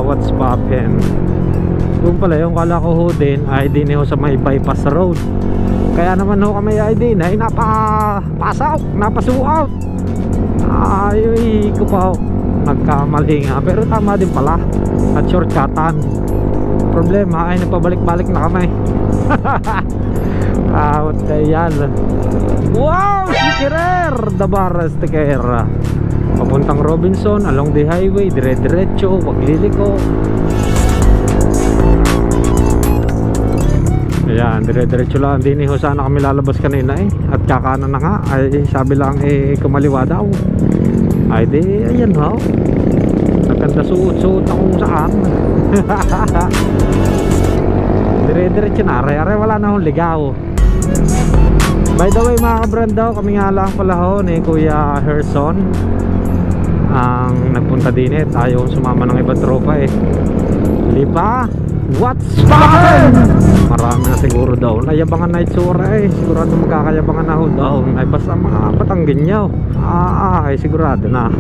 What's poppin'? Yung pala yung kala ko ho din ay din ho sa may bypass road. Kaya naman ho kami ay din ay pass out, napasu out. Ay ko pa ho, nagkamali nga pero tama din pala at shortcutan. Problema ay nagpabalik-balik na kami. What the yan? Wow! Sticker! Dabar sticker. Papuntang Robinson along the highway, dire-diretso, wag liliko. Ayan, dire-diretso lang. Hindi ho sana kami lalabas kanina at kakanan na nga. Ay sabi lang kumaliwa daw. Ay di, ayan ho. Nagkanda suot-suot akong saan. Dire-diretso na, are wala na akong ligaw. By the way mga kabrando, kami nga lang pala ho ni Kuya Herson ang nagpunta din ayaw sumama ng ibang tropa Lipa, what's fun? Marami na siguro daw nayabangan night sura sigurado magkakayabangan na ho daw ay basta mga Batanggenyo ay sigurado na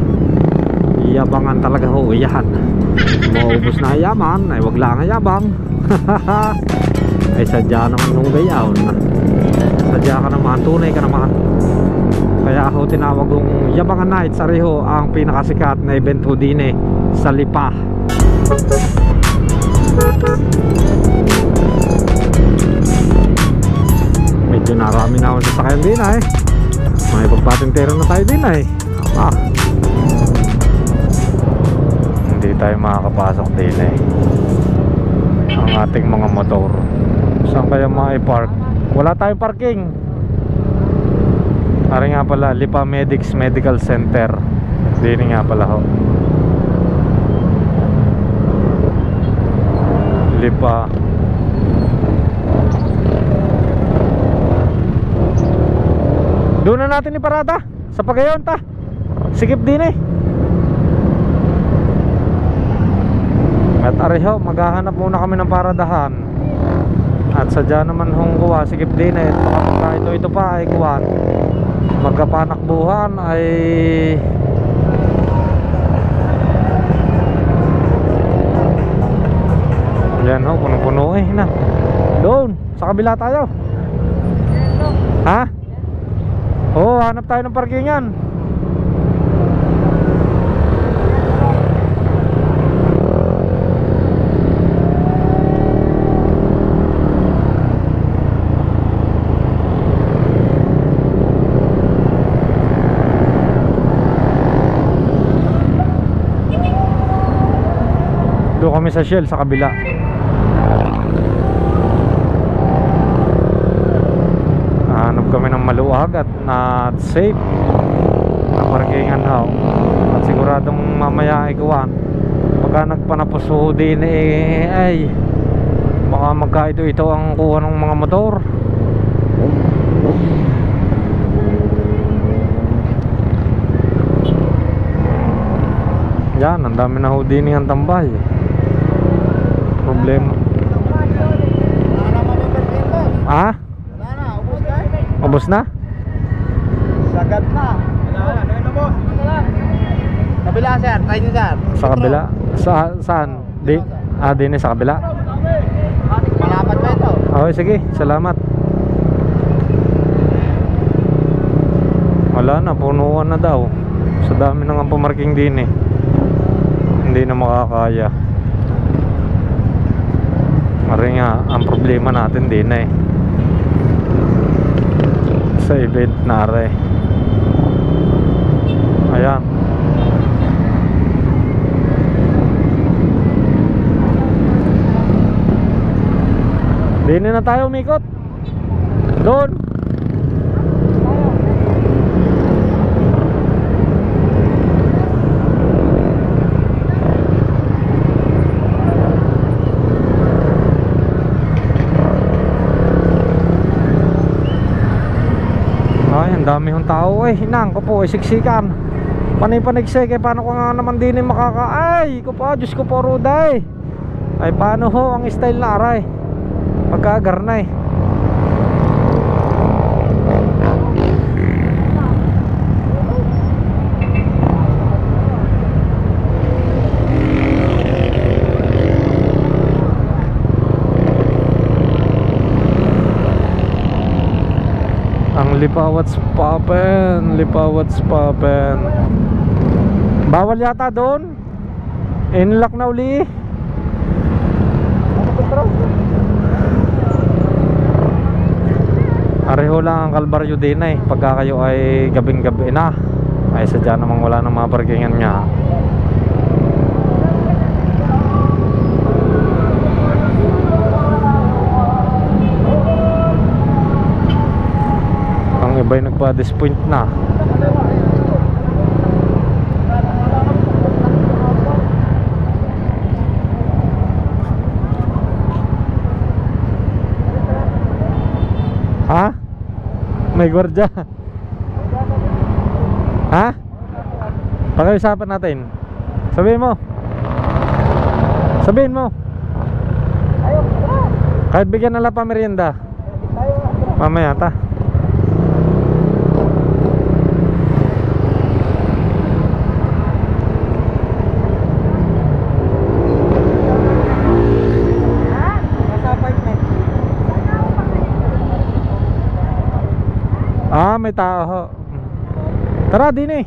yabangan talaga ho yan. Maubos na yaman ay wag lang yabang. Ay sadya naman nung gayaw sadya ka naman, tunay ka naman. Kaya ako tinawag kong Yabangan Night Sariho ang pinakasikat na event ho din sa Lipa. Medyo narami na ako sa sakayan din may pagpatintero na tayo din hindi tayo makakapasok din ang ating mga motor. Saan kaya ma-park? Wala tayong parking. Ari nga pala, Lipa Medics Medical Center. Dini nga pala ho. Lipa. Doon na natin iparada sa Pagayon ta. Sikip din At ari ho, maghahanap muna kami ng paradahan. At sadya naman hong kuha, sikip din baka ito pa ay kuha magkapanakbuhan ay yan ho, punong-puno na doon, sa kabila tayo ha? Oo, hanap tayo ng parkingan. Doon kami sa Shell sa kabila. Hanap kami ng maluwag at safe na parkingan ho. At siguradong mamaya ikuan pagka nagpanapuso din ay baka magkaito-ito ang kuha ng mga motor. Yan, ang dami na ho din ang tambay. Problema. Ah? Ubos na? Sagad na. Kabila sir, tayo niyo sir. Sa kabila? Saan? Din sa kabila? Malapat ba ito? Okay, sige, salamat. Wala na, punuan na daw. Sa dami na nga pumarking din hindi na makakaya. Mari nga, ang problema natin din sa event na ayan. Dini na tayo umikot doon. Ang dami hong tao hinang ko po siksikan panay-panigsay kaya paano ko nga naman din makaka ko po, Diyos ko po ruday ay paano ho ang style na aray pagkagar na Lipawats poppin', Lipawats poppin'. Bawal yata doon. Inlock na uli. Pareho lang ang Kalbaryo din eh. Pagka kayo ay gabing-gabi na, ay sadya namang wala ng mga parkingan niya. Ang iba'y nagpa-disappoint na. Ha? May gwardiya. Ha? Pag-usapan natin. Sabihin mo. Sabihin mo. Kahit bigyan na lang pa merienda. Mamaya ta. Ah, may tao ho. Tara din eh.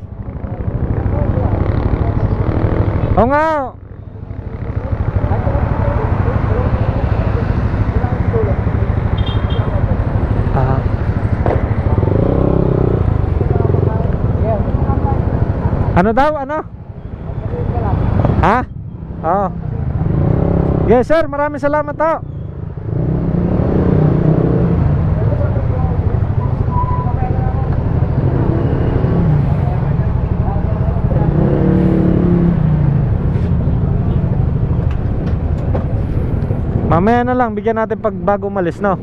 Oo nga. Ah. Ano daw? Ano? Ha? Oo. Yes sir, maraming salamat ho. Mamaya na lang, bigyan natin pag bago umalis, no?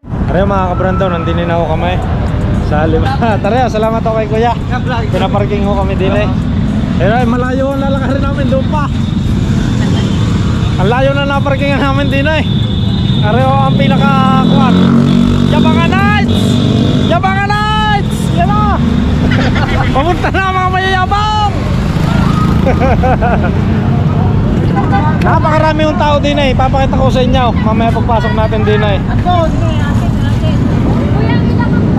Tara mga kabrandaw, nandinin ako kami sa lima. Tara, salamat ako kay kuya. Pinaparking ko kami din eh. Pero ay, malayo ang lalakarin namin doon pa. Ang layo na naparkingan namin din eh. Areo ang pinaka-kuwan. Yabangan Nights! Yabangan Nights! Yan na! Pamunta na mga mayayabang! Napakarami yung tao din eh. Papakita ko sa inyo mamaya pagpasok natin din eh.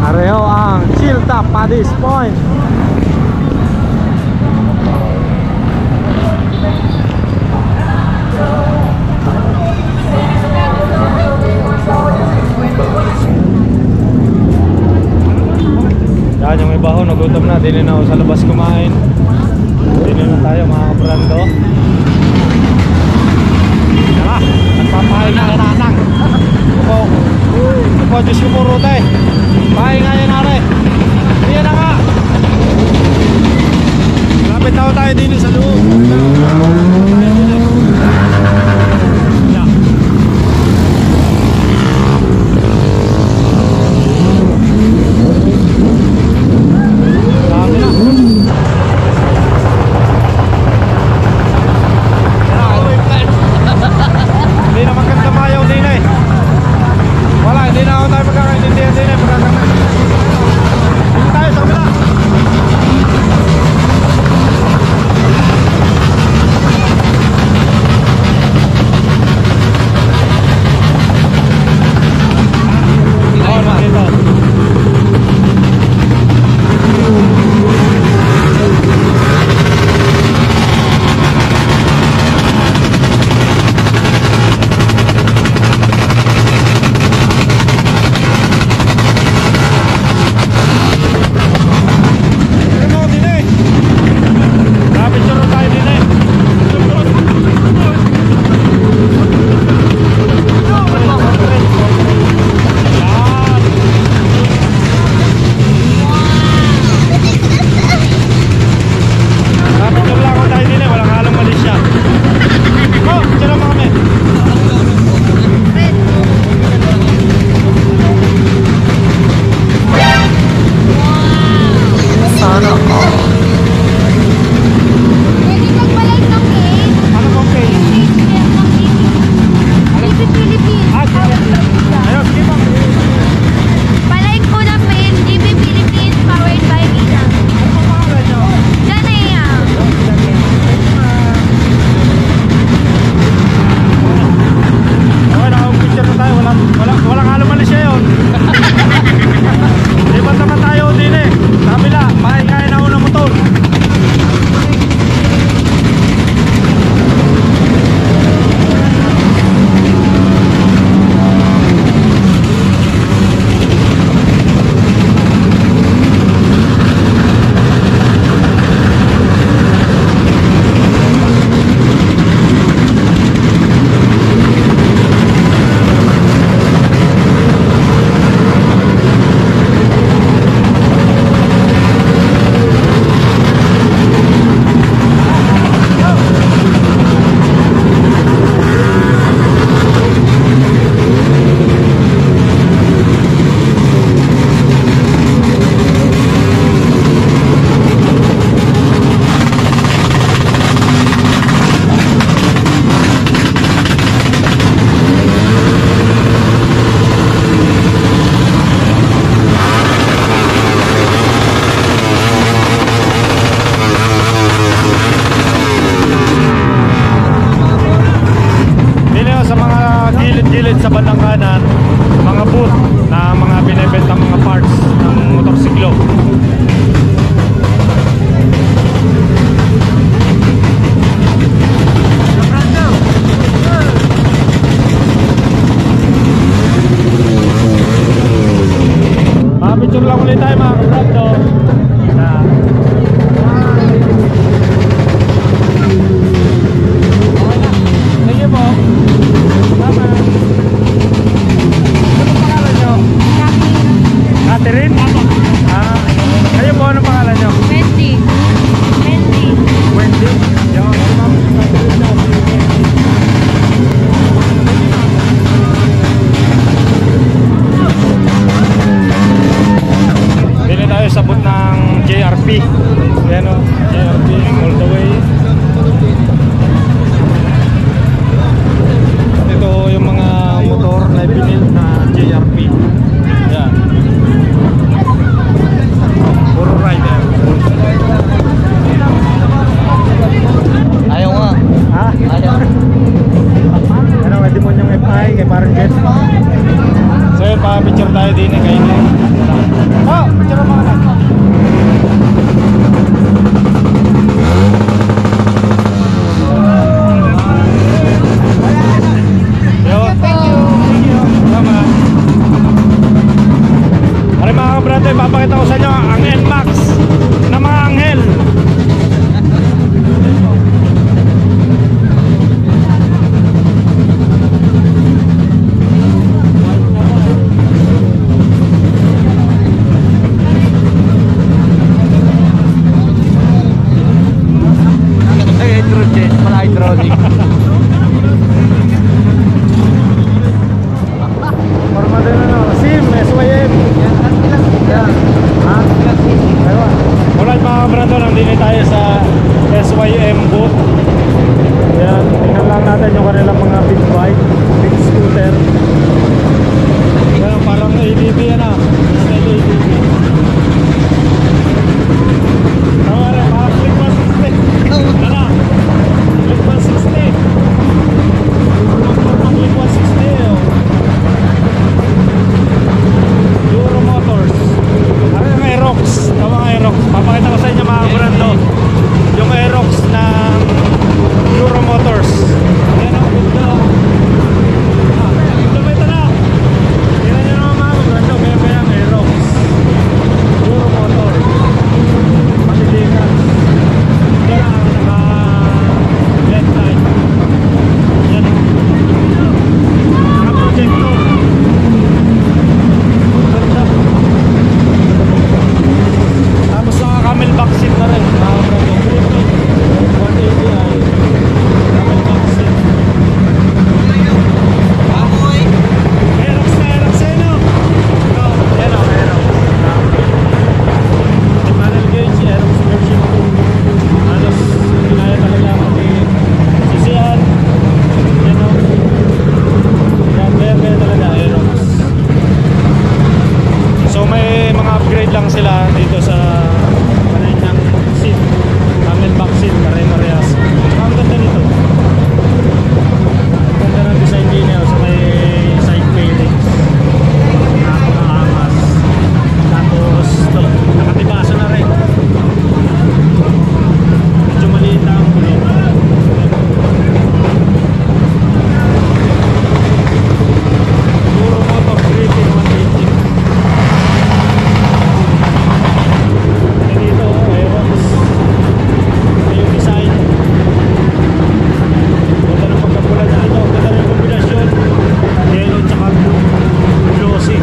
Areo ang Chilltop Paddy's Point. Yan yung iba ho, nagutom na. Dinin na ako sa labas kumain. Dinin na tayo mga kabrando. Tara, nagpapahay na nanang. Upo, Diyos ko puro tayo. Pahay nga yan nare. Yan na nga. Malapit na tayo din sa loob. gilid sa bandang kanan, mga booth na mga binebentang mga parts ng motorsiklo. Picture lang ulit tayo mga kabrando. Okay na. Thank you po. Tama. Anong pangalan nyo? Catherine? Ah, kayo po, anong pangalan nyo? Wendy. Wendy. Wendy? Yo, dili tayo sabot ng JRP. Yan o, JRP all the way. Ito yung mga motor na binild na JRP. Yan. Puro rider. Ayaw nga. Ha? Ayaw. Ano, pwede mo niyong FI kay parang jet. So yun, pa-picture tayo din eh kayo. Oh, picture mo mga lang. Yo, thank you. Thank you. Salamat. Pare mga kabrate, papakita ko sa inyo ang NMAX na mga anghel. Forma din ano, SIM, SYM. Ha? Alright mga kabrando, nandito tayo sa SYM booth. Ayan, tingnan lang natin yung kanilang mga big bike, big scooter. Ayan, parang ADB yan ah. ADB. Tama rin, mga Click 160. Ano? Click 160. Click 160 oh. Euro Motors. Ano yung Aerox? Tama nga Aerox. Papakita ko sa inyo mga brando yung Aerox ng Euro Motors. Ayan ang ganda. Ito na. Tingnan nyo naman mga brando. Kaya ang Aerox Euro Motors. Pagdilingan. Yan ang LED light. Yan. Naka-projector. Tapos naka camel back seat na rin. Mga brando. 180 ay camel back seat. Aerox na Aerox eh no? No, yan o Aerox. Manual gauge, Aerox version 2. Halos kinaya talaga pati sisihan. Yan o. Yan, kaya talaga Aerox. So may mga upgrade lang sila dito sa kanilang seat, camel back seat, pare-parehas. Ang ganda nito. Ang ganda ng design din niya sa may side fairings. Napakaangas. Tapos ito, nakatibaso na rin. Medyo maliit lang ang kulay. Euro Motor 180. Dito, Aerox. Ito yung design. Ganda ng pagkapula niya. Ito, ganda ng kombinasyon. Yellow tsaka glossy.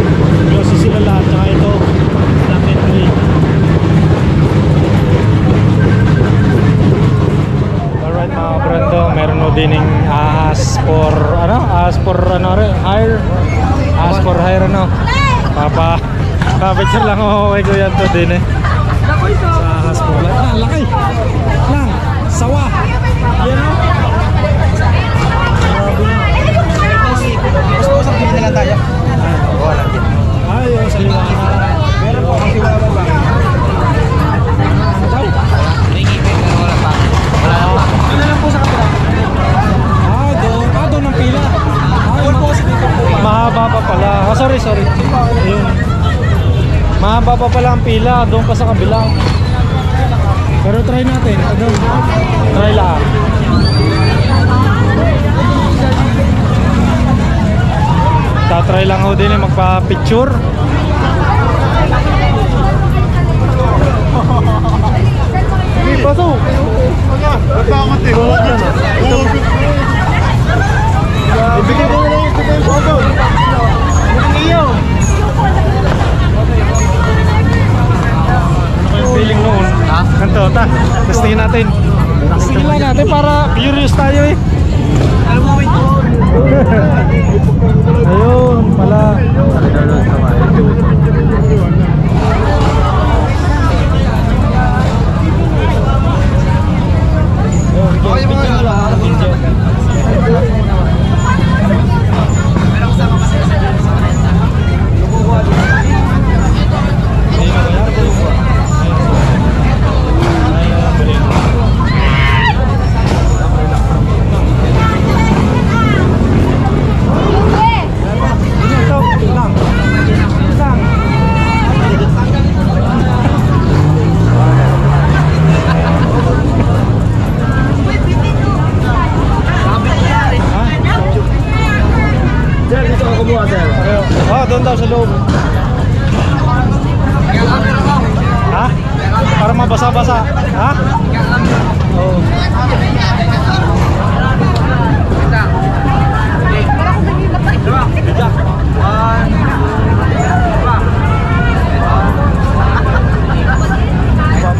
Glossy sila lahat. Tsaka ito, black and gray. Alright mga brando, meron mo dining ask for hire. Ask for hire ano. Papicture lang ako kay Kuya to din eh. Sa hospital. Ah, laki. Lang. Sawa. Yan o. Gusto ko sa pili na lang tayo. Wala din. Ayaw, sa liwanag. Meron po kasi wala ba? May ngipin na wala pa. Wala pa. Ano lang po sa kapila? Doon ang pila. Doon po kasi dito. Oh, sorry. Ayun. Mahaba pa pala ang pila, doon pa sa kabila. Pero try natin. Ano? Try lang. Tatry lang ako din magpa-picture. Pasok! Natakot eh. Ibigay mo na lang yung photo. Iyo. Ano yung feeling noon? Ha? Ganito, testingin natin. Testingin lang natin para curious tayo eh. Alam mo, wait. Ayun pala. Okay, mga Oh, doon daw sa loob. Ha? Para mabasa-basa. Ha? Oo.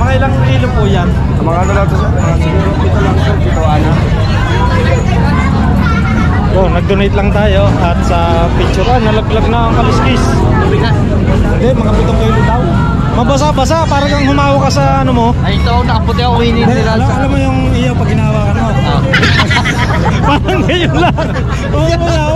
Mga ilang kilo po yan? mga ano lang ito, siguro ito lang sir, dito ano. Oh, nag-donate lang tayo at sa picturean nalaglag na ang kaliskis. Hindi, mga 7 kilo daw. Mabasa-basa, parang kang humawa ka sa ano mo. Ay, ito, nakaputi ako winning Hindi, nila. alam mo yung iyo pag hinawa ka mo. Parang ngayon lang. Oo, wala.